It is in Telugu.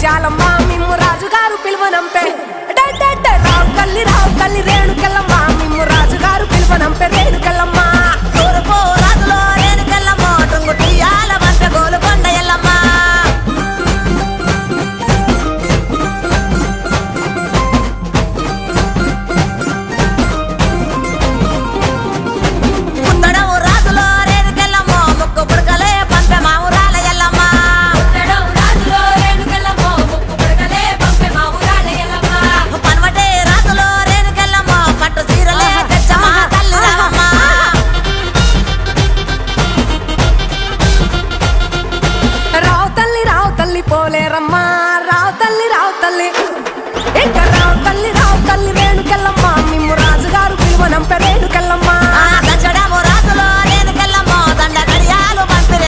ముత్యాలమ్మ మిమ్ము రాజుగారు పిలువనంపే రావు తల్లి రేణుకెళ్ళమ్మ మిమ్ము రాజుగారు పిలువనంపే రేణుకెళ్ళమ్మ తూర్పు రాజులో రేణుకెళ్ళమ్మ టుంగు తుయ్యాల వంట గోలుకొండ ఎల్లమ్మ పుత్తడవు రాజులో రేణుకెళ్ళమ్మ ముక్కు పుడకలే పంపె మా ఊరాల ఎల్లమ్మ పన్వటే రాజులో రేణుకెళ్ళమ్మ పట్టు చీరలే తెచ్చమ్మ తల్లి రావమ్మ రావు తల్లి పోలేరమ్మ రావు తల్లి ఇంకా రావు తల్లి రేణుకెళ్ళమ్మ మిమ్ము రాజుగారు పిలువనంపే రేణుకెళ్ళమ్మ